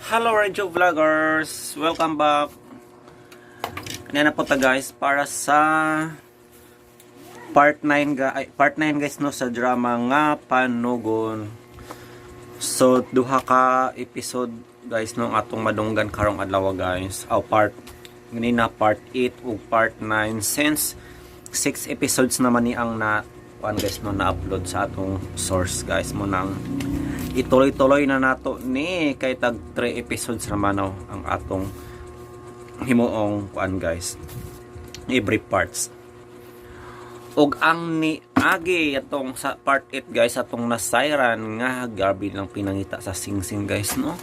Hello Radio Vloggers! Welcome back! Kanina po ta guys para sa part 9 guys no sa drama nga Panugon. So duha ka episode guys no atong madunggan karong adlaw guys. Part 8 ug part 9 since 6 episodes naman ni ang guys no na-upload sa atong source guys mo nang ituloy-tuloy na nato ni kay tag 3 episodes naman ang atong himuong guys every parts og ang ni agi atong sa part 8 guys atong nasayran nga grabe lang pinangita sa singsing guys no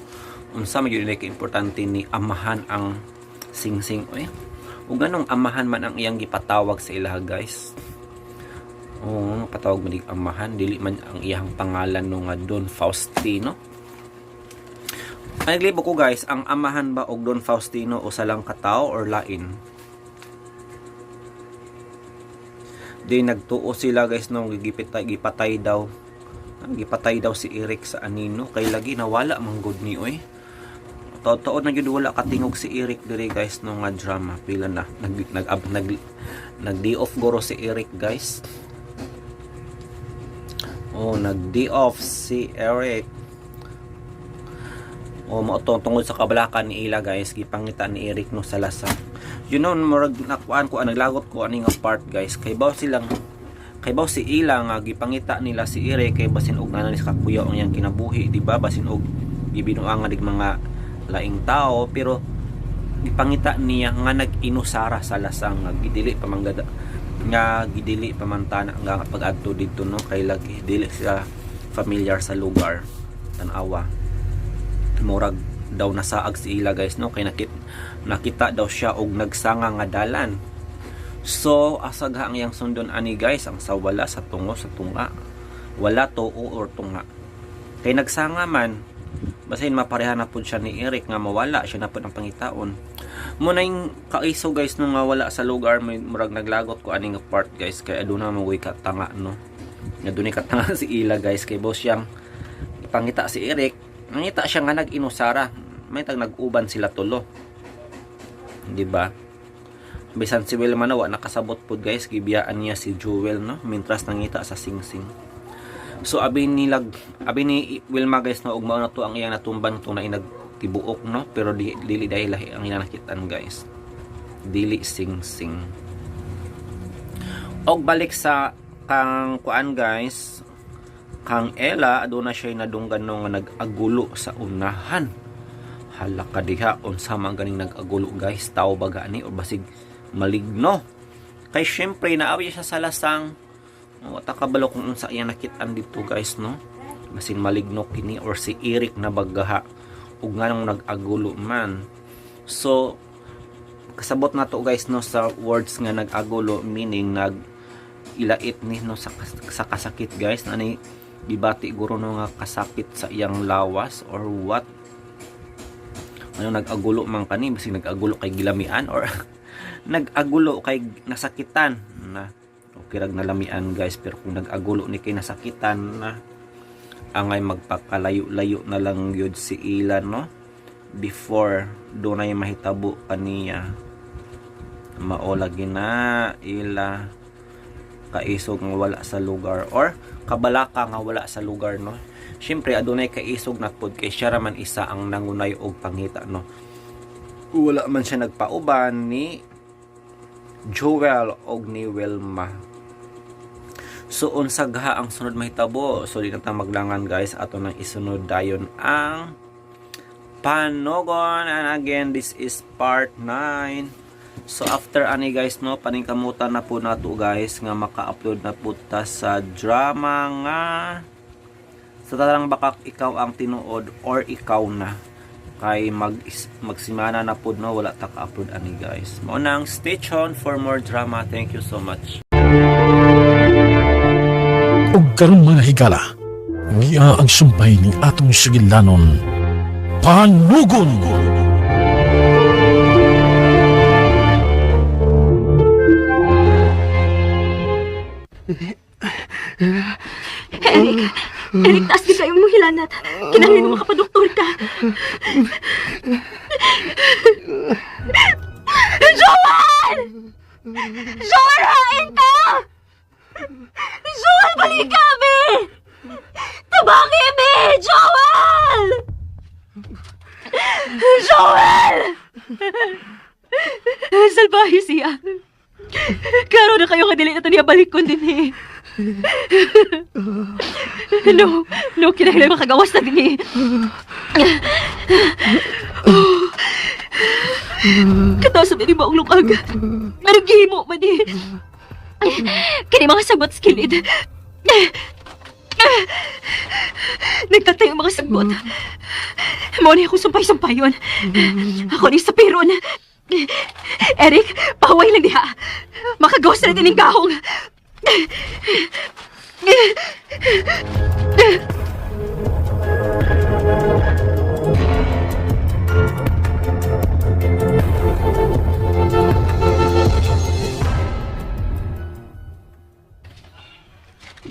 unsa man gyud kay importante ni amahan ang singsing ug ganong amahan man ang iyang gipatawag sa ilaha guys. Patawag mo ang amahan, dili man ang iyang pangalan no nga Don Faustino. Ay naglibo ko guys, ang amahan ba og Don Faustino o salang katao or lain? Di nagtuo sila guys no gipatay daw. Gipatay daw si Eric sa anino kay lagi nawala man gud ni Totoo na gyud wala katingog si Eric diri guys no nga drama pila na nag-day off goro si Eric guys. Nag-day off si Eric. Tungod sa kabalakan ni ila guys, gipangita ni Eric no sa lasang. Murag nakuan ko naglagot ko ani nga part guys. Kay baw si ila nga gipangita nila si Eric kay basin og nanan sa kakuya ang iyang kinabuhi, di ba? Basin og gibinuang nga mga laing tao pero gipangita niya nga nag-inusara sa lasang nga gidili pamantana nga pag-adto dito no kay lagi dili sila familiar sa lugar tan-awa murag daw nasaag si ila guys no kay nakita daw siya og nagsanga nga dalan. So asagha ang yang sundon ani guys ang sawala sa tungo sa tunga wala tuo or tunga kay nagsanga man basin mapareha na pud siya ni Eric nga mawala siya na pud ang pangitaon. Muna yung kaiso guys nung wala sa lugar murag naglagot ko aning part guys kay aduna mo katanga no aduna katanga si ila guys kay boss siyang ipangita si Eric nangita siya nga nag-inusara may tag nag-uban sila tulo di ba bisan si Wilma na nakasabot pud guys gibiyaan niya si Jewel no mintras nangita sa singsing. So abi ni Wilma guys no ug mao na to ang iyang natumban to na inagtibuok no pero dili dahil lahi ang iyang nakitaan guys. Dili sing-sing. Og balik sa kang kuan guys, kang Ella aduna siya nadunggan no nga nag-agulo sa unahan. Hala ka diha unsa man ganing nag-agulo guys, tao ba gani o basig maligno. Kay syempre naawi siya sa lasang wata kabalo kung unsa iya nakitaan dito guys no basin maligno kini or si Eric na bagaha ug nganong nag-agulo man. So kasabot na to guys no sa words nga nag-agulo meaning ilait ni no sa kasakit guys na ni gibati guro no nga kasakit sa iyang lawas or what nag-agulo man kani basin nag-agulo kay gilamian or nag-agulo kay nasakitan na kirag nalamian guys pero kung nag-agulo ni kay nasakitan na angay magpakalayo-layo na lang yun si ila no before do na yung mahitabo kaniya maolagi na ila kaisog nga wala sa lugar or kabalaka nga wala sa lugar no syempre adunay kaisog na pod kay siya raman isa ang nangunay og pangita no wala man siya nagpauban ni Joel og ni Wilma. So unsagha ang sunod mahitabo. So di na ta maglangan guys ato nang isunod dayon ang Panugon and again this is part 9. So after ani guys no paningkamutan na po nato guys nga maka-upload na po ta sa drama nga sa tarang bakak ikaw ang tinuod or ikaw na kay magsimana na po no wala ta ka-upload ani guys. Mao nang stay tuned for more drama. Thank you so much. Ug karon mga higala, niya ang sumpay ni atong sigilanon, Panugon! Eric, taas di kayo mong hilanat. Kinahanglan mo makapadoktor ka. Joel! Joel, hain ka! Joel, balik kami! Tabangi mi! Joel! Joel! Salbahe siya. Klaro na kayo kadili na ito niya balik ko din eh. No, kinahilay makagawas na din eh. Kataas na ni maong lukag. Anong gihimo man eh. Kini mga sabat skilid. Nagtatay ang mga sagot. Mao ni akong sampay-sampayon. Ako ni sa piron. Eric, pahuway lang diha. Makagawas na din ng gahong.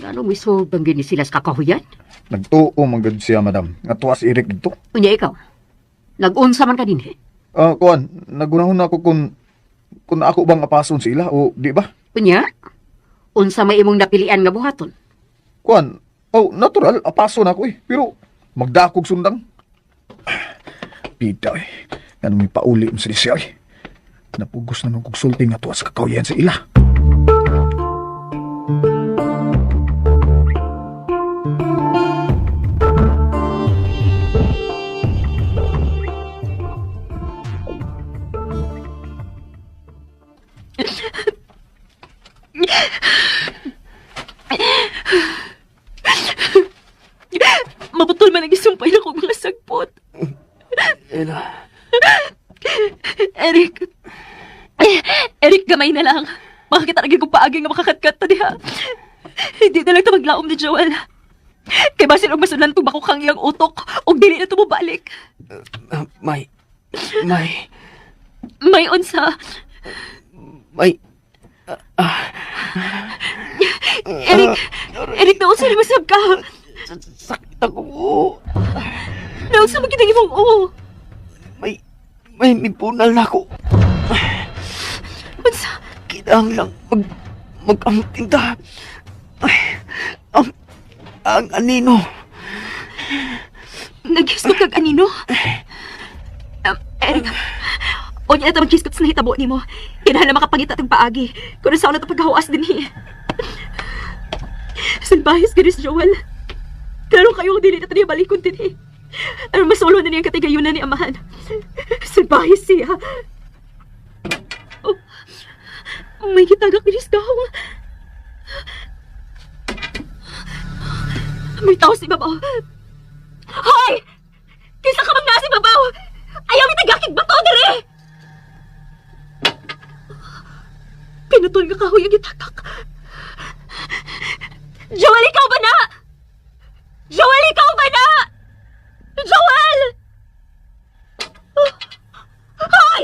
Ano mismo bang gini sila sa kakahuyan? Nagtuo magad siya, madam. Nga tuwa si Eric dito. Unya ikaw, nag-unsa man ka din eh. Kuan, nagunahon ako kung ako bang apason sila o di ba? Unya, unsa may imong napilian nga buhaton? Kuan, natural, apason ako eh. Pero magdakog sundang. Pita eh. Ano may pauli mo sa siya eh. Napugos na nung kugsulting nga tuwa sa kakahuyan sa ila. Maputol man ang isumpay na kong mga sagpot. Eric, gamay na lang. Makakita lagi kong paagi nga makakatkat ta diha. Hindi na lang ito maglaom ni Joel. Kay basin og masulan itong bakukang iyang utok og dili na ito mabalik. May unsa. Eric, naunsa na masab ka. sakit ako. Naunsa magkita imong May nipunal na ako. Unsa? Kailangan lang mag-amtinda. Ang anino. Naghiskot kag anino? Eric, o niya ito maghiskot sa nahitabo ni mo. Kinahal na makapangita tag paagi. Kung saan na ito paghawas din eh. Salbahis ganis, Joel. Klaro kayo kung dili na ito niya balikon din eh. Ano masolo na niyang katigayunan ni Amahan. Salbahis siya. Oh, may kitagak ganis kahong. May tao si Babaw. Hoy! Kisa ka mang nasi Babaw! Ayaw may tagakig bato diri! Pinutol nga kahoy ang itakak. Joel, ikaw ba na? Joel, ikaw ba na? Joel! Hoy!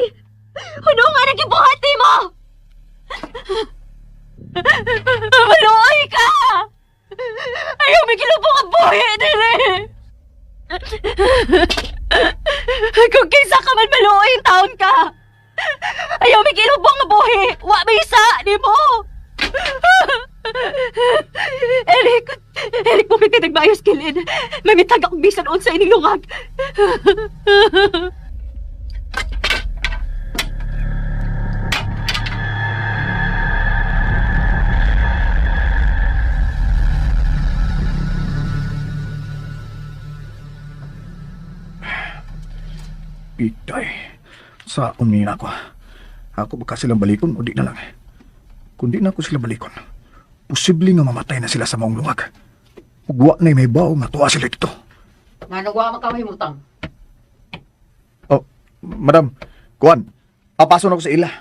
Ano nga nagibuhati mo? Maluoy ka! Ayaw may kilubong ang buhi dili! Kung kaysa ka man maluoy yung taon ka! Ayaw may kilubong ang buhi! Wa may isa ni mo! Eric, bumit ka nagbayos kilin. Mamitag akong bisan on sa ining lungag. Pitay. Sa umin ako. Ako baka silang balikon o di na lang. Kung di na ako sila balikon, posible nga mamatay na sila sa maong lungag. Ugwa na may bao nga tuwa sila dito. Nanagawa mo kami mutang. Oh, madam, kuwan, papason ako sa ila.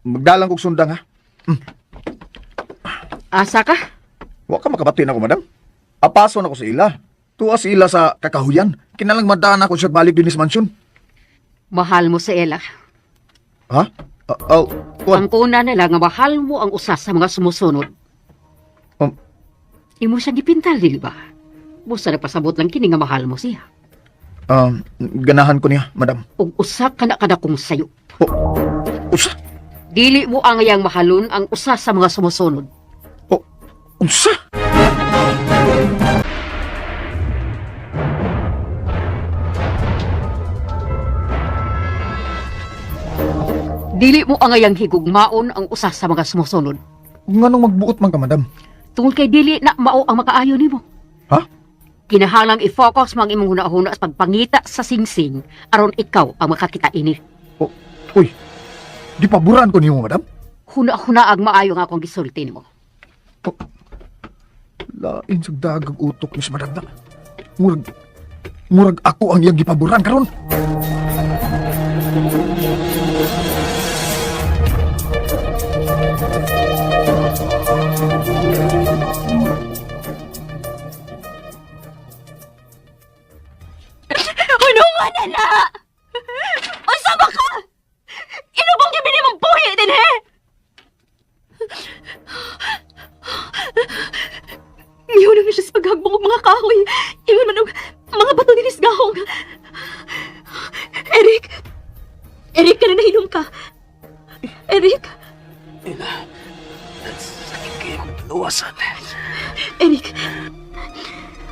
Magdalang kong sundang ha. Asa ka? Wa ka makabatin ako, madam. Apason ako sa ila. Tuwa si ila sa kakahuyan. Kinalang madaan ako siya balik din sa mansyon. Mahal mo sa Ella. Ha? Kuwan. Ang kuna nila nga mahal mo ang usas sa mga sumusunod. Um, Imo siya gipintal, di ba? Busa nagpasabot lang kini nga mahal mo siya. Ganahan ko niya, madam. Ug usa ka na kada kong sayo. Usa? Dili mo ang iyang mahalon ang usa sa mga sumusunod. Unsa? Dili mo ang iyang higugmaon ang usa sa mga sumusunod. Nganong magbuot man ka, madam? Tungod kay dili na mao ang makaayo nimo. Ha? Kinahanglang i-focus mo ang imong hunahuna sa pagpangita sa singsing aron ikaw ang makakita ini. Uy, di paboran ko niyo, madam? Huna-huna ang maayo nga akong gisulti nimo. Lain sa dagag utok, Miss Madam na. Murag ako ang iyang gipaboran karon. Hunungan na na! Unsa ba ka? Inubong niya binimong buhi din, he? Ngayon na siya sa paghagbong og mga kahoy. Ingon man og mga bato din isgahong. Eric! Eric, ka na nahinom ka. Eric! Sakit kayo kong panawasan. Eric!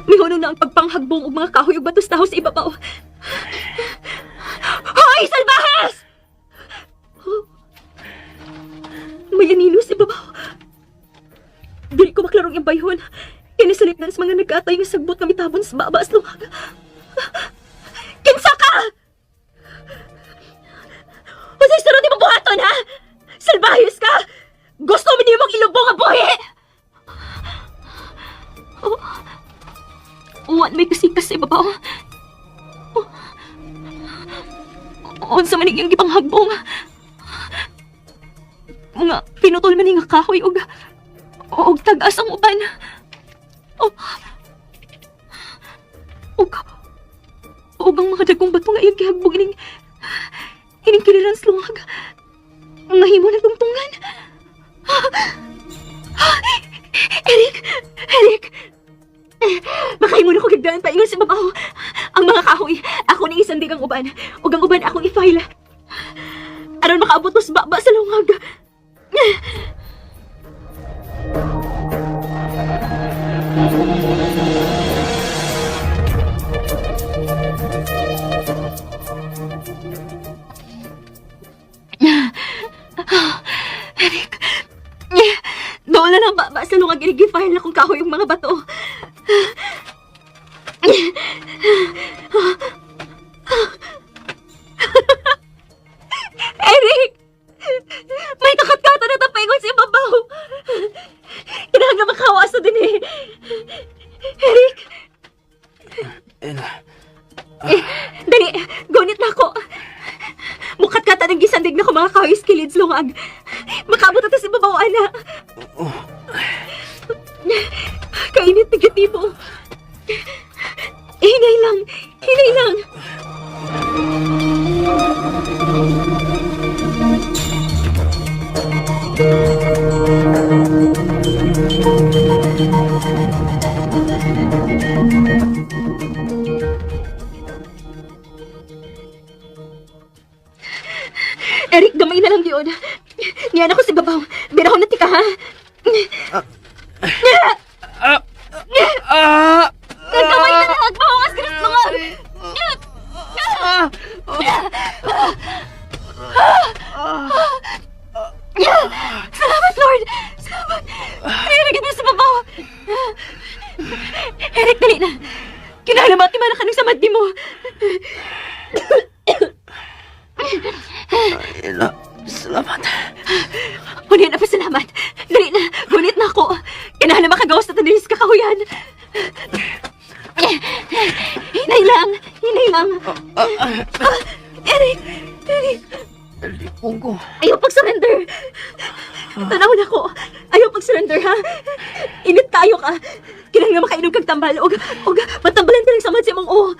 Mihono na ang pagpanghagbong og mga kahoy ug batos taho sa ibabaw. Hoy, salbahes! May anino sa ibabaw. Dili ko maklarong yung bayhon. Kinisalip na sa mga nag-atay nga sagbot nga mitabon sa baba sa luwag. Kinsa ka! Unsay sarod ni mong buhaton, ha? Salbahis ka! Gusto mo niyo mong ilubong ang buhi! Uwan may kasikas sa ibabaw. Unsa man yung gipanghagbong. Mga pinutol man nga kahoy og tagas ang uban. Og ang mga dagkong bato nga iyang gihagbog ining kiliran sa lungag. Nga himo na tungtungan. Eric! Eric! Makahimo na ko kagdaan pa ingon sa babaw. Ang mga kahoy, ako ni isandig ang uban. Ug ang uban akong i-file. Aron makaabot mo sa baba sa lungag. Eric, doon na lang baba sa lungag inigifile na kung kahoy yung mga bato. Eric! May kakat-kata na tapaingon sa ibabaw. Kinahanglan makawaso din eh. Eric! Dali, gunit na ako. Mukat-kata ng gisandig na ko mga kahoy skilids lungag. Makabot ito sa ibabaw, ana. Kainit negatibo. Hinay lang. Hinay lang. Eric, gamay na lang yun. Niyan ako si babaw. Birahon na tika, ha? Nagkamay na lang. Magpahangas ka ng lungag. Salamat, Lord. Salamat. Eric, ito sa babaw. Eric, dali na. Kinahalamati man ka ng samaddi mo. Salamat. Ngunit na pa salamat. Dali na. Ngunit na ako. Kinahalam makagawas na tanilis kakahuyan. Hinay lang. Hinay lang. Eric. Eric. Lipong ko. Ayaw pag-surrender. Tanawin ako. Ayaw pag-surrender, ha? Init tayo ka. Kailangan makainom kang tambal. O matambalan ka lang sa matsi mong o.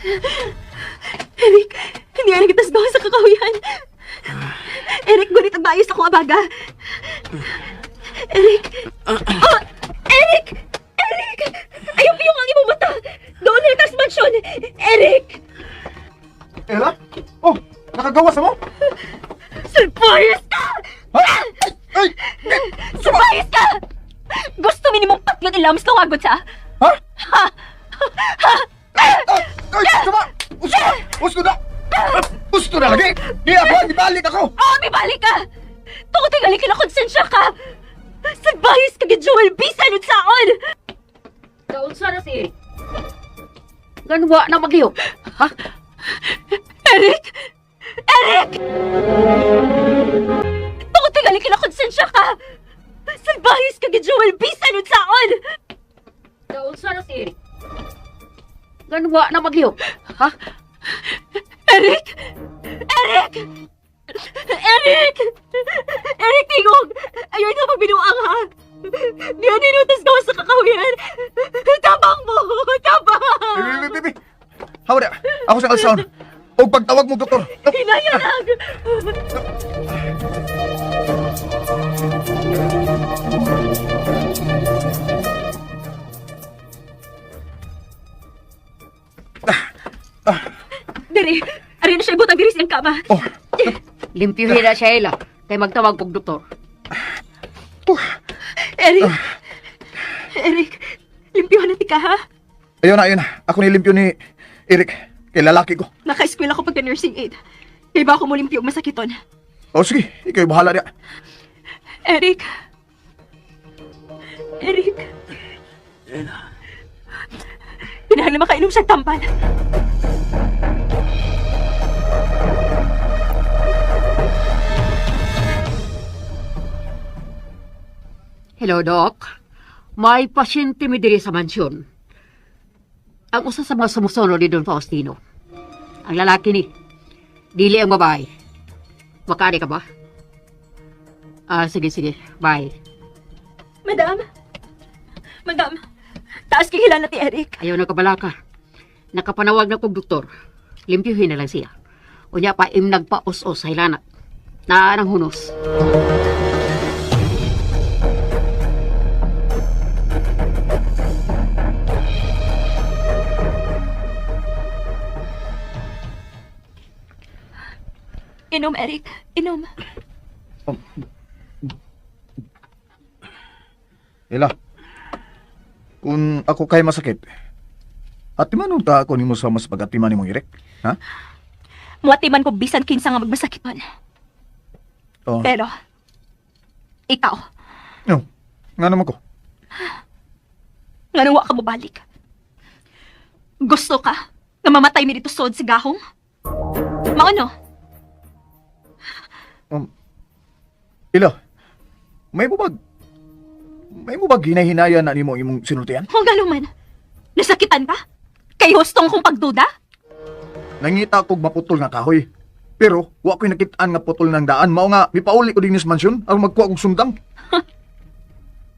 Eric, hindi na nagtas gawa sa kakahuyan. Eric, gunit ang maayos ako abaga. Eric! Oh, Eric! Eric! Ayaw piyong ang imong mata! Doon na tas mansyon! Eric! Ella? Oh, nakagawas mo? Surprise ka! Ha? Ay! Surprise ka! Gusto minimong patlon ilams ka wagod sa... Ha? Ay! Sama! Gusto na! Gusto na lagi! Di ako! Ibalik ako! Oh, may balik ka! Tungkol tingali ka na konsensya ka! Surprise ka, Joel! Bisan at saon! Naunsa na si Eric? Ganwa na magyok. Ha? Eric! Eric! Tungkol tingali ka na konsensya ka! Surprise ka, Joel! Bisan at saon! Naunsa na si Eric? Ganwa na magyok. Ha? Eric! Eric! Eric! Eric, tingog! Ayaw na magbinuang ha! Diyan ninutas gawa sa kakawian! Tabang mo! Tabang! Bibi! Hawa na! Ako sa ultrasound! O pagtawag mo, doktor! Hinayalag! Dere, ari na siya ibutang diri siyang kama. Oh! Limpyuhin na siya ila. Kay magtawag pag doktor. Eric! Eric, limpyuhan na ti ka ha? Ayun na. Ako nilimpyo ni Eric. Kay lalaki ko. Naka-eskwela ko pagka-nursing aid. Kaya ba ako mo limpyo masakiton? O sige, ikaw bahala niya. Eric! Eric! Pinahal na makainom sa tampan. Hello, Doc. May pasyente mi diri sa mansyon. Ang usa sa mga sumusunod ni Don Faustino. Ang lalaki ni. Dili ang babae. Makari ka ba? Sige. Bye. Madam! Taas kihila na ti Eric. Ayaw na kabalaka. Nakapanawag na kong doktor. Limpyuhin na lang siya. Unya pa nagpa-os-os sa hilanat. Naanang hunos. Inom, Eric. Inom. Ela, kung ako kay masakit, atiman ta ako nimo sa mas pag-atiman nimong Eric? Ha? Muatiman ko bisan kinsa nga magmasakipan. Oh. Pero, ikaw, No, nga naman ko. nga nung wa ka mabalik. Gusto ka nga mamatay mi dito sod sa gahong? Maano? Ela, may mo bag hinahinaya na nimo imong sinultian? Kung gano'n man, nasakitan ka? Kay hustong kong pagduda? Nangita kog maputol nga kahoy. Pero, wa ko'y nakitaan nga putol ng daan. Mao nga, mipauli ko din sa mansyon, aron magkuha kog sundang.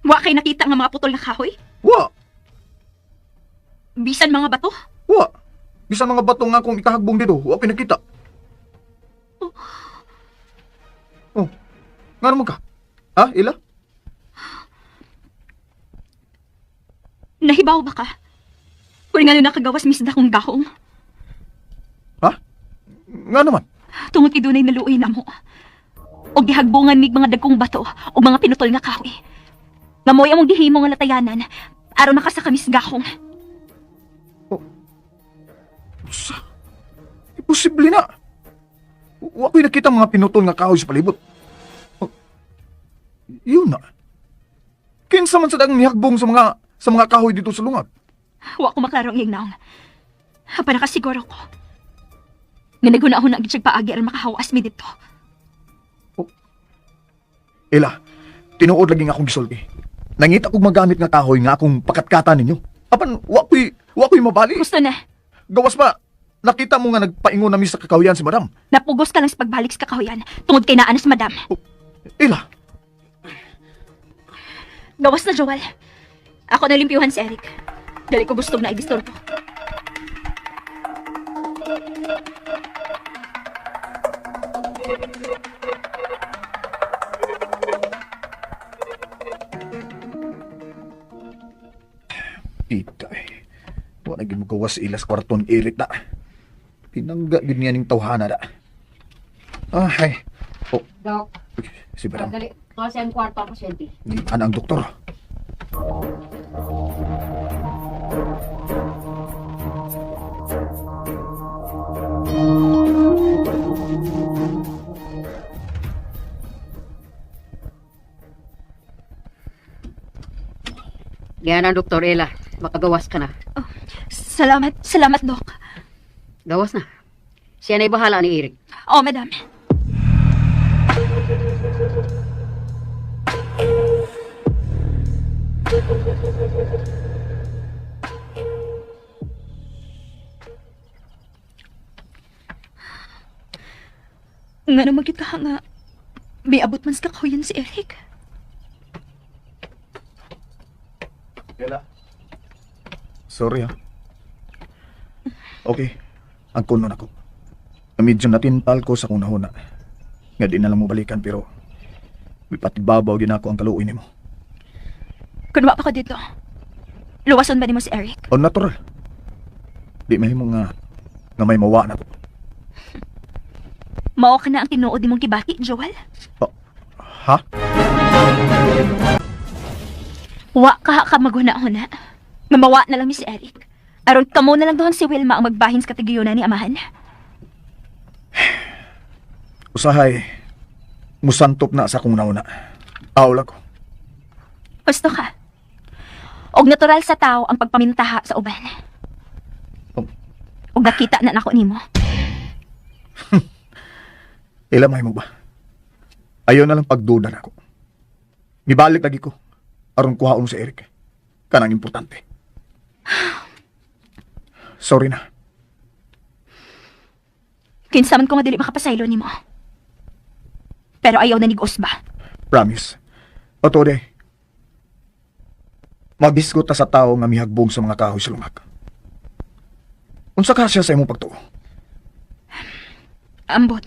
Wa kay nakita nga mga putol na kahoy? Wa! Bisan mga bato? Wa! Bisan mga bato nga akong ikahagbong dito, wa ko'y nakita. Oh, nga naman ka? Ha, Ela? Nahibaw ba ka? Kung nga nung nakagawas misda kong gahong, Ha? Nga naman? tungod idunay naluoy na mo. O gihagbungan mig mga dagkong bato o mga pinutol nga kahoy. Nga mo'y among gihimo nga latayanan, aron makasaka misgahong. Imposible na! Wa ko'y nakita mga pinutol nga kahoy sa palibot. Oh, yun na. Kinsa man sa dagang nihagbong sa mga kahoy dito sa lungag. Wa ko maklaro ang iyang naong. Hapa nakasiguro ko. Nga naghuna-huna gid siya paagi aron makahawas mi dito. Ela, tinuod lagi nga akong gisulti. Nangita kong magamit nga kahoy nga akong pakatkata ninyo. Apan, wa ko'y mabali. Gusto na. Gawas pa, nakita mo nga nagpaingon na mi sa kakahuyan si madam. Napugos ka lang sa pagbalik sa kakahuyan. Tungod kay naanas madam. Ela, Gawas na, Joel. Ako na limpyuhan si Eric. Dali ko gustong na ibistorbo. Itay. Wala naging magawas ilas kwarton irit na. Pinangga gid niya ning tawhana na. Ay. Oh, Dok, si Madam. dali. Kasi ang kwarto ang pasyente. Ni ana ang doktor. Yan ang Dr. Ella. Makagawas ka na. Salamat, salamat, Dok. Gawas na. Siya na'y bahala ni Eric. Oh, madam. Nga naman kita nga, may abot man sa kakahuyan si Eric. Ella. Sorry ha. Okay. Ang kuno na ko. Medyo natintal ko sa kung nahuna. Nga di na lang mo balikan pero may patibabaw din ako ang kaluoy nimo. Kung pa ko dito, luwason ba ni mo si Eric? O natural. Di mahimo nga may mawa na ko. Mao ka na ang tinuod ni mong kibati, Joel? Ha? Wa ka maghuna-huna. Mamawa na lang ni si Eric. Aron kamo na lang doon si Wilma ang magbahin sa katigayunan ni amahan. Usahay. Musantop na sa kung nauna. Awla ko. Gusto ka? Og natural sa tao ang pagpamintaha sa uban. Oh. Og nakita na nako nimo. Ilamay mo ba? Ayaw na lang pagduda na ako. Mibalik lagi ko. Aron kuhaon si Eric. Kanang importante. Sorry na. Kinsaman ko nga dili makapasaylo nimo. Pero ayaw na nigos ba? Promise. O Tode. Mabisgot ta sa tao nga mihagbog sa mga kahoy sa lumag. Unsa ka siya sa imong pagtuo? Ambot.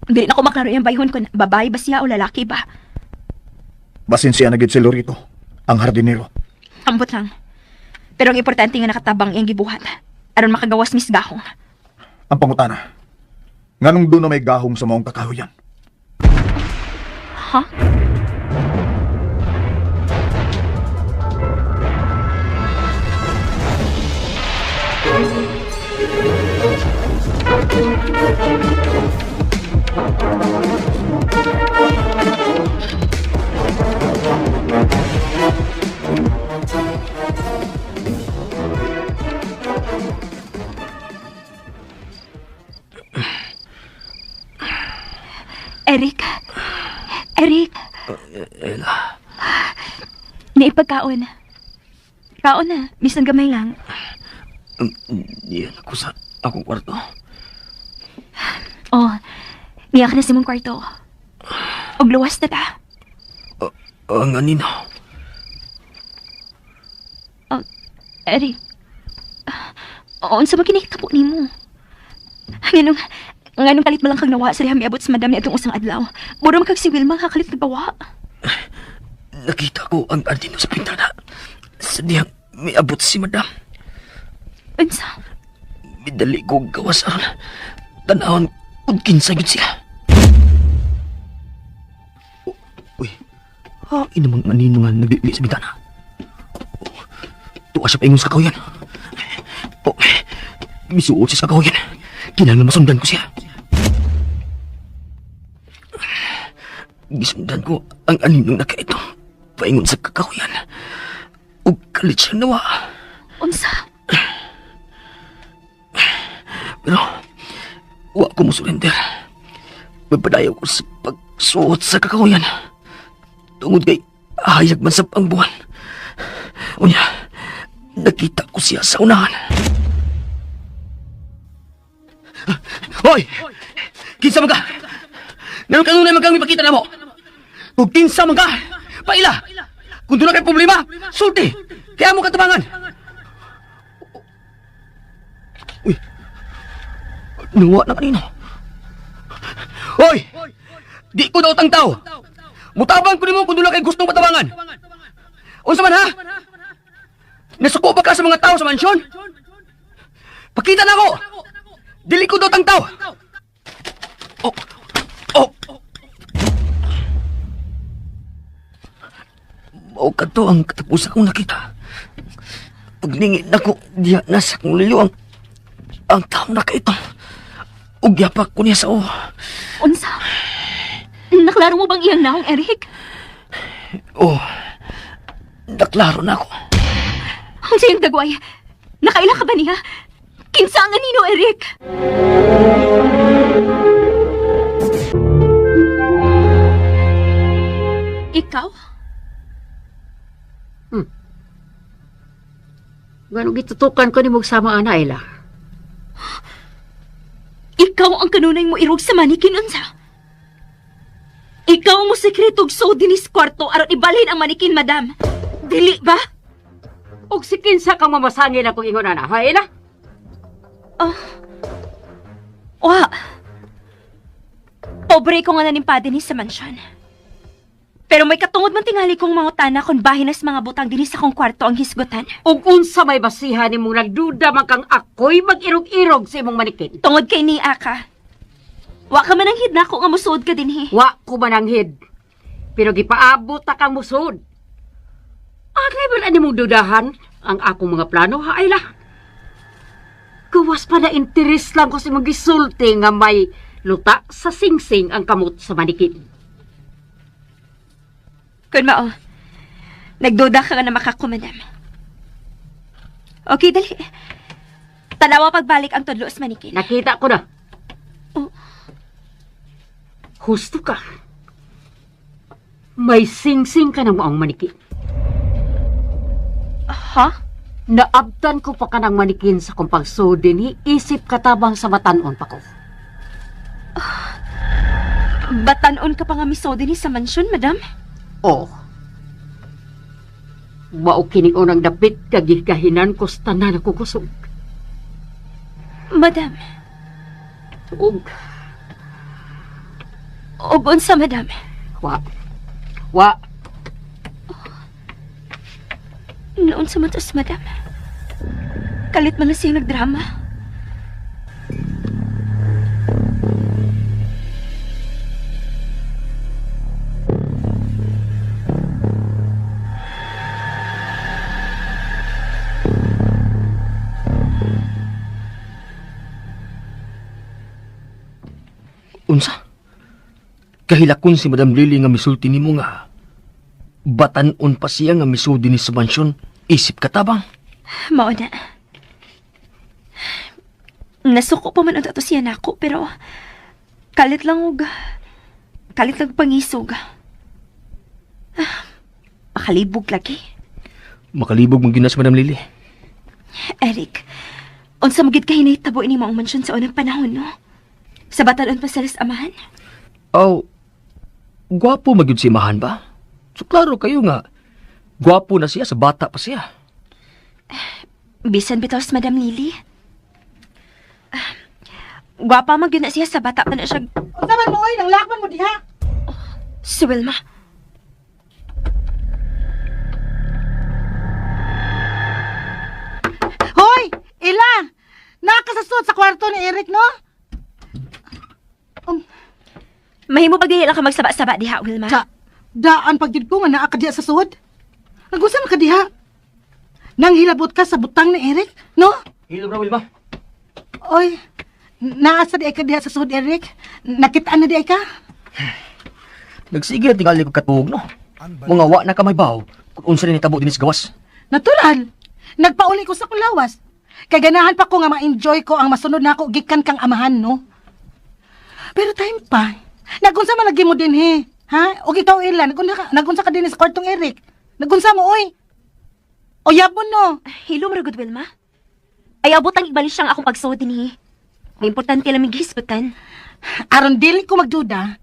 Dili na ko maklaro yung bayhon ko na babae ba siya o lalaki ba? Basin siya nagid si Lorito, ang hardinero. Ambot lang. Pero ang importante nga nakatabang iyang gibuhat. Aron makagawas mis gahong. Ang pangutana. Nganong doon na may gahong sa maong kakahuyan? Ha? Eric? Eric? Ella. Naipagkaon. Kaon na. Bisan gamay lang. Diyan ako sa akong kwarto. Oh, niyak na si mong kwarto. Og luwas na ta. Ang anino. Eric. Unsa ba kinahitabo nimo? Nganong kalit ba lang kag nawa sa riham miabot sa madam ni atong usang adlaw? Mura man kag si Wilma kakalit nagawa. Nakita ko ang anino sa pintana. Sa diyang may abot si madam. Unsa? Midali ko gawas aron. Tanahon kung kinsa yun siya. Uy, hain namang anino nga naglili sa bintana. Tuwa siya pa ingon sa kakahuyan. Misuot siya sa kakahuyan. Kinahanglan masundan ko siya. Gisundan ko ang aninong nakaito. Paingon sa kakahuyan. Ug kalit siya nawa. Unsa? Pero, wa ko mo surrender. Magpadayaw ko sa pagsuot sa kakahuyan. Tungod kay hayag man sa pangbuwan. Unya, nakita ko siya sa unahan. Hoy! Kinsa man ka? Nanon kanunay man kang ipakita na mo? Kung kinsa man ka, paila! Kung doon na kay problema, sulti! Kaya mo katabangan! Nuwa na kanino. Hoy! Di ko daw tangtaw. Mutabang ko nimo kung doon kay gustong patabangan. Unsa man ha? Nasuko ba ka sa mga tao sa mansyon? Pakita na ako! Dili ko daw tangtaw! Oh! Oh! Mao kadto ang katapusan kong nakita. Paglingit na ko, diya nasa kong lilo ang taong na kaito. Ugyapak ko niya sa Unsa? Naklaro mo bang iyang naong, Eric? Oh, naklaro na ako. Ang siyang dagway. Nakaila ka ba niya? Kinsa ang anino, Eric? Ikaw? Ganong gitutukan ko ni mong sama, Ana, Ella. Ikaw ang kanunay mo irog sa manikin, unsa? Ikaw mo sekretog so dinis kwarto aron ibalhin ang manikin, madam. Dili ba? Og si kinsa kang mamasangin akong ingon, Ana, ha, Ella? Wa. Pobre ko nga nanimpad dinis sa mansyon. Pero may katungod man tingali kong mga tana kung bahin nas mga butang dinis sa kong kwarto ang hisgutan. Og unsa may basihan nimong nagduda man kang ako'y mag-irog-irog sa imong manikin. Tungod kay niya ka. Wa ka mananghid na ako nga musuod ka dinhi. Wa ko mananghid. Pero gipaabot ta kang musod. Agay man ani mong dudahan ang akong mga plano, ha, Ayla? Gawas pa na interes lang ko sa imong gisulti nga may luta sa singsing ang kamot sa manikin. Kun mao, nagduda ka nga na makakumanam. Okay, dali. Tanawa pagbalik ang tudlo sa manikin. Nakita ko na. Oh. Husto ka. May singsing ka na mo ang manikin. Ha? Naabdan ko pa ka ng manikin sa kong pagsudi ni isip katabang sa matanon pa ko. Batanon ka pa nga miso din sa mansyon, madam? Oh. Mao kining unang dapit kagikahinan ko sa tanan ako kusog. Madam. Og Og unsa, madam? wa Noon sa matos, madam. Kalit man na siyang nagdrama. Unsa? Kahilakon si Madam Lily nga misulti nimo nga batanon pa siya nga misudi ni sa mansyon isip katabang. Mao na. Nasuko pa man ang tato siya nako, pero kalit lang pangisog. Makalibog lagi. Makalibog mong ginas Madam Lily. Eric, unsa magid ka hinahitabo ini maong mansyon sa unang panahon, no? Sa batanon pa sa amahan? Oh, gwapo magyud si Mahan ba? So klaro kayo nga, gwapo na siya sa bata pa siya. Bisan bitaw sa Madam Lily. Gwapa man gyud na siya sa bata pa na siya. Unsa man mo oy, nang lakman mo diha. Si Wilma. Hoy, Ila! Nakasasud sa kwarto ni Eric, no? Mahimo pag dili lang ka magsaba-saba diha, Wilma. Daan pagyud ko nga naa ka diha sa suod. Nagusa man ka diha. Nang hilabot ka sa butang ni Eric, no? Hilo bro, Wilma. Oy, naasa di ay ka diha sa suod, Eric? Nakitaan na di ay ka? Nagsigil tingali ko katuog, no? Mga wa na ka may baw, kung unsa rin itabo dinis gawas. Natural. Nagpauli ko sa kulawas. Kay ganahan pa ko nga ma-enjoy ko ang masunod na ako gikan kang amahan, no? Pero time pa, nagunsa man lagi mo din, he? Ha? O ikaw, Ila, nagunsa ka din sa kwartong Eric. Nagunsa mo, oy. O yapon, no? Hilo mo ragod, Wilma. Ay abot ang ibalik siyang akong pagsuod ni. May importante lang may gisgutan. Aron dili ko magduda,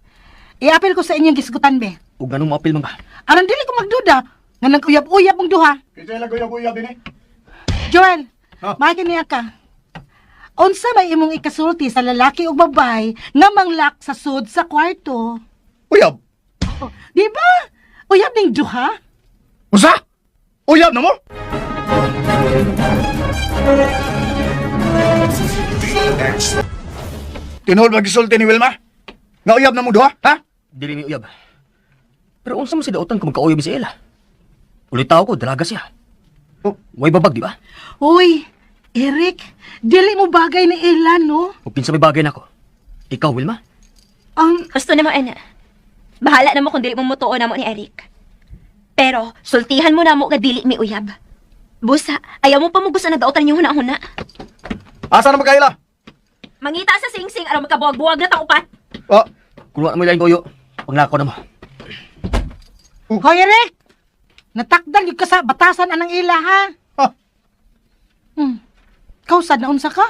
i-apel ko sa inyong gisgutan, be. O ganong maapil man ba? Aron dili ko magduda, nga nag-uyab-uyab mong duha. Kaya lang uyab-uyab din eh. Joel, makin niya ka. unsa may imong ikasulti sa lalaki ug babay nga manglak sa sud sa kwarto? Uyab! Oh, di ba? Uyab ning duha? Usa? Uyab na mo? Tinuod magisulti ni Wilma? Nga uyab na mo duha, ha? Dili mi uyab. Pero unsa man si dautan kung magkauyab si Ella? Ulitaw ko, dalaga siya. Oh. Way babag, di ba? Uy, Eric, dili mo bagay ni Ella, no? O pinsa may bagay na ako. Ikaw, Wilma? Gusto na mo, Ana. Bahala na mo kung dili mo mutuo na mo ni Eric. Pero, sultihan mo na mo nga dili mi uyab. Busa, ayaw mo pa mo gusto na dautan yung huna-huna. Asa na magkaila? Mangita sa sing-sing aron magkabuwag-buwag na takupat. Oh, Kuluan mo ilang goyo. Panglako na mo. Hoy, Eric! Natakdan yung ka sa batasan anang ila, ha? ha? Kausad na unsa ka?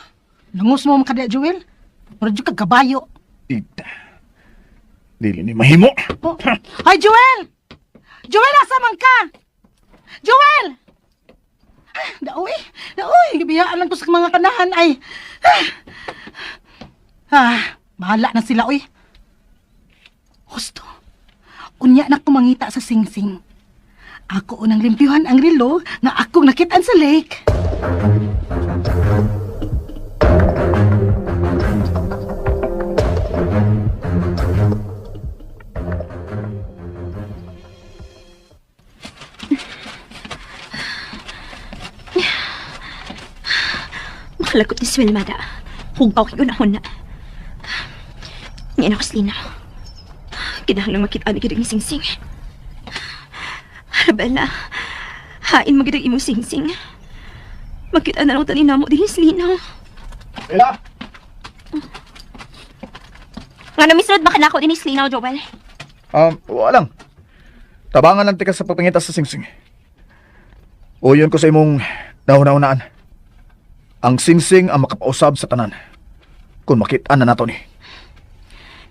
Nangus mo makada, Joel? Murad yung kagabayo. Ita. Dili ni mahimo. Oh. Hoy, Joel! Joel, asa man ka? Joel! Daoy, gibiyaan lang ko sa mga kanahan ay. Bahala na sila, oy. Gusto. Unya na ko mangita sa sing-sing. Ako unang limpyuhan ang relo nga akong nakitaan sa lake. Makalagot ni Swilmada. Hugaw yun ako na. Ngayon ako slina. Kinahanglang makita ni gidag ni Sing-Sing. Arabella, hain mo gidag imong Sing-Sing. Makita na lang talinamo din yung slinaw. Ella! Nga namisunod makanako din yung slinaw, Joel. Wala lang. Tabangan lang tika sa pagpangita sa sing-sing. Uyon ko sa imong nauna-unaan. Ang sing-sing ang makapausab sa tanan. Kung makita na nato ni.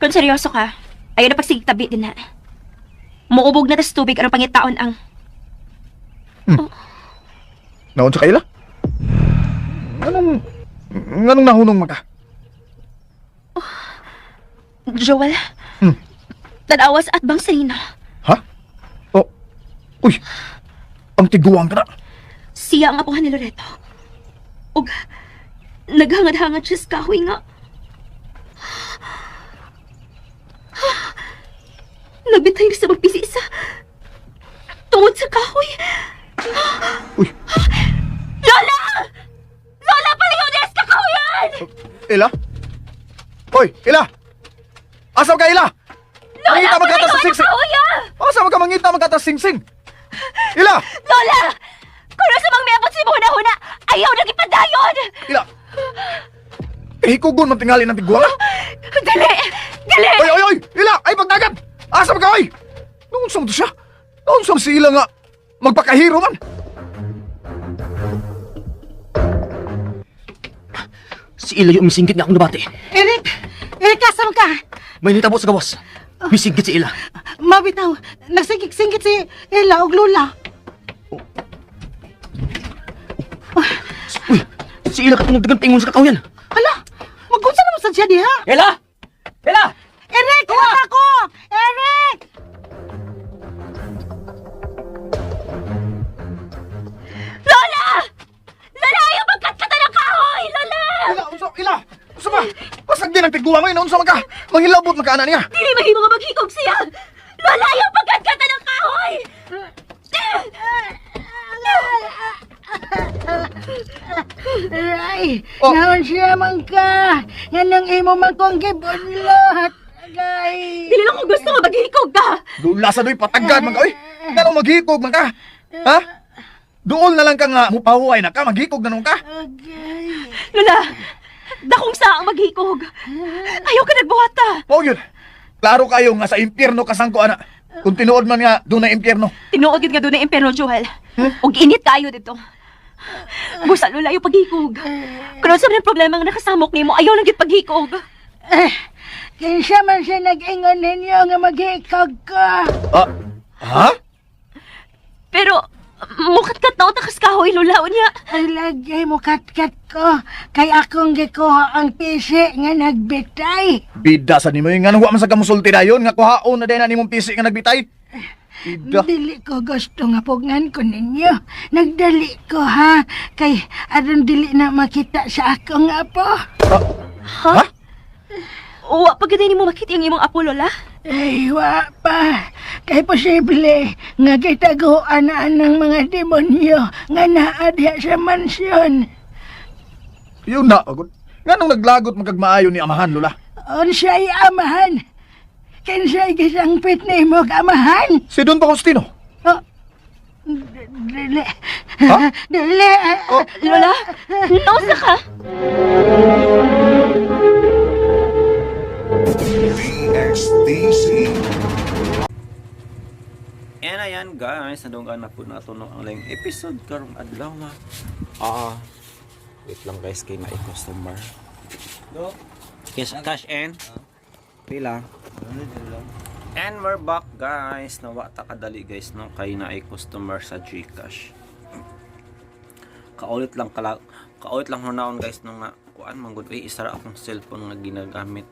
Kung seryoso ka, ayaw na pagsigtabi din na. Muubog na tas tubig ang pangitaon ang... Naon sa kaila? Anong nahunong maka? Joel, tanawas at bang salina. Ha? Oh, uy, ang tiguang ka na. Siya ang apuhan ni Loreto. Ug, naghangad-hangad siya sa kahoy nga. Nagbitay sa magpisi sa tungod sa kahoy. Uy, Lola! Lola, paliw des ka kahoyan! Ella? Hoy, Ella! Asa ka, Ella? Lola, Mangita magkata sa paliw ang sing-sing! kahoyan! Asa ka mangita magkata sa sing-sing? Ella! Lola! Kung nasa mang miabot si Muna-Huna, ayaw nang ipadayon! Ella! Hikugon man tingali ng tiguang ha? Dali! Dali! Oy! Ella! Ay, pagdagat! Asa ka, oy! Noon sa mo to siya? Noon sa mo si Ella nga magpakahiro man? Si Ella yung umisingkit nga akong nabati. Eric! Eric, asa man ka? May nitabo sa gawas. Umisingkit si Ella. Mabitaw, nagsingkit-singkit si Ella og Lola. Uy! Si Ella katungod dagang tingon sa kakahuyan. Hala, magunsa naman sa siya diha? Ella! Ella! Eric, tawag ako! Eric! Lola! Lola, ayaw magkatkata ng kahoy! Lola! Ella! Unsa ba? Pasag din ang tiguang ngayon. Unsa man ka? Manghilabot man ka ana niya. Dili mahimo nga maghikog siya! Lola, ayaw magkatkata ng kahoy! Ay, Oh. naon siya man ka. Yan ang imo man kong gibunlot. Agay. Dili lang ko gusto nga maghikog ka! Dula sa do'y patagad man ka. Oy! Pero maghikog man ka. Ha? Doon na lang ka nga mupahuay na ka. Maghikog na nung ka. Agay. Lola, dakong sa ang maghikog. Ayaw ka nagbuhata. O yun. Klaro kayo nga sa impyerno kasangko ana. Kung tinuod man nga doon na impyerno. Tinuod yun nga doon na impero, Joel. Ug init kayo dito. Busa, Lola, yung paghikog. Kung sa rin problema nga nakasamok ni mo, ayaw lang yung paghikog. Kinsa man siya nag-ingon ninyo nga maghikag ka. Ha? Pero, Mukat-kat na takas kahoy, Lola. Unya. Ay, lagay mo kat-kat ko. Kay akong gikuha ang pisi nga nagbitay. Bida sa nimo yung nga man sa kamusulti dayon nga kuhaon na din na nimong pisi nga nagbitay. Bida. Dili ko gusto nga pugngan ko ninyo. Nagdali ko ha. Kay aron dili na makita sa akong apo. Ha? Wa pa gid mo makita ang imong apo, Lola. Ay, wa pa. Kay posible nga kitaguan na ng mga demonyo nga naa diha sa mansyon. Yun na, agad. Nga nung naglagot magkagmaayo ni amahan, Lola. Unsay amahan? Kinsay gisangpit ni mo amahan? Si Don Faustino. Oh, dili. Ha? Dili. Oh. Lola, nausa ka? DXDC. And ayan guys, nadunggan na po nato no ang layong episode karong adlaw nga. Wait lang guys kay na customer. No. Cash in. Pila. And we're back guys. Nawa ta kadali guys no kay na customer sa GCash. Kaulit lang hunaon guys no nga kuan man gud isara akong cellphone nga ginagamit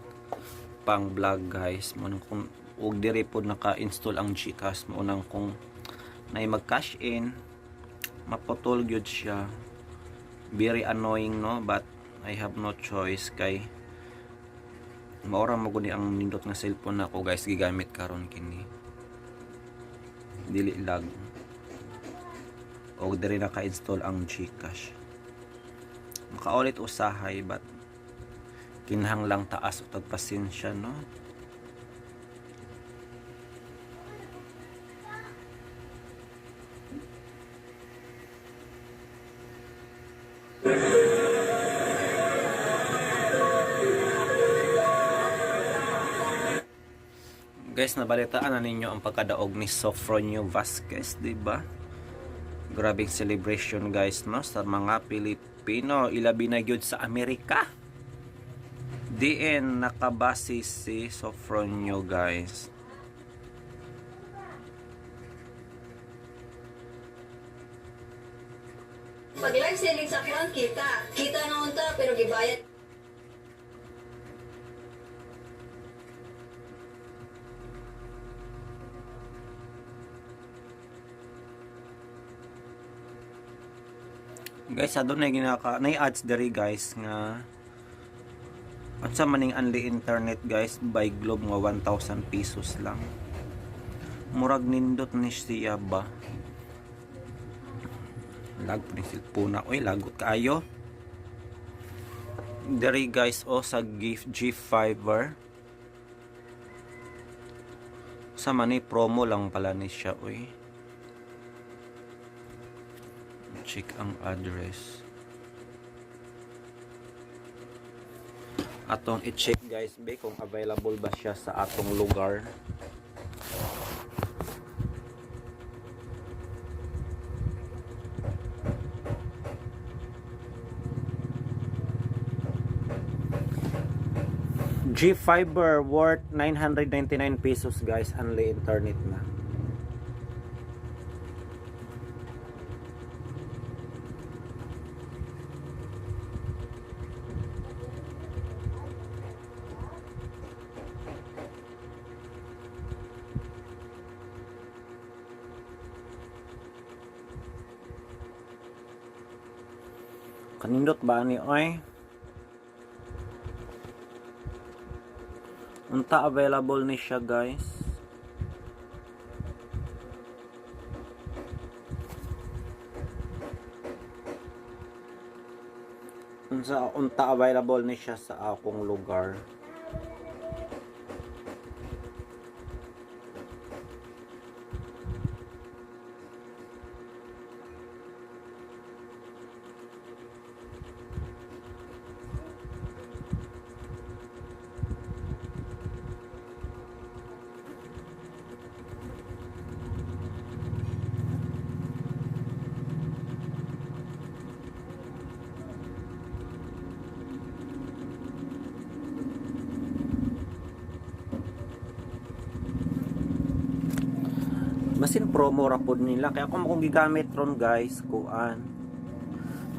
pang vlog guys mo nang kung ug diri pod naka-install ang GCash mo nang kung nay mag-cash in maputol gyud siya. Very annoying no, but I have no choice kay maura mo guni ang nindot nga cellphone nako guys gigamit karon kini dili lag og diri naka-install ang GCash. Makaulit usahay but kinahanglang taas o tagpasensya no. Guys, nabalitaan na ninyo ang pagkadaog ni Sofronio Vasquez, di ba? Grabing celebration guys no sa mga Pilipino, ilabi na gyud sa Amerika. Diin nakabase si Sofronio guys. Pag live selling sa kwan, kita na unta pero gibayad. Guys, adon na ginaka nay ads diri guys nga unsa maning only internet guys by Globe nga 1,000 pesos lang. Murag nindot ni siya ba? Lag po ni cellphone na. Oy, lagot kaayo. Diri guys o sa G5er. Sa manay promo lang pala ni siya oy. Check ang address. Atong i-check guys be kung available ba siya sa atong lugar. G5er worth 999 pesos guys, only internet na. Kanindot ba ni oy? Unta available ni siya guys. Unta available ni siya sa akong lugar. promo ra pod nila kaya kung gigamit ron guys kuan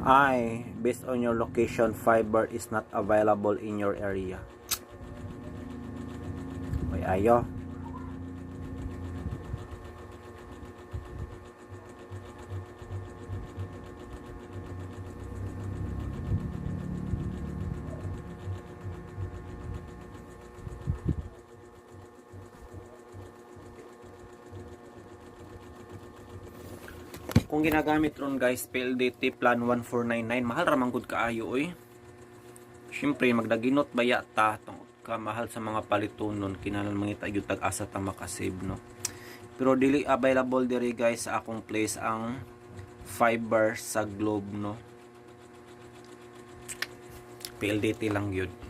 ay based on your location fiber is not available in your area. May ayo. Kung ginagamit ron guys PLDT plan 1499 mahal ramang gud kaayo oy. Syempre magdaginot baya ta tungod ka mahal sa mga palitunon kinahanglan mangita gyud tag-asa ta makasave no. Pero dili available diri guys sa akong place ang fiber sa Globe no. PLDT lang yun.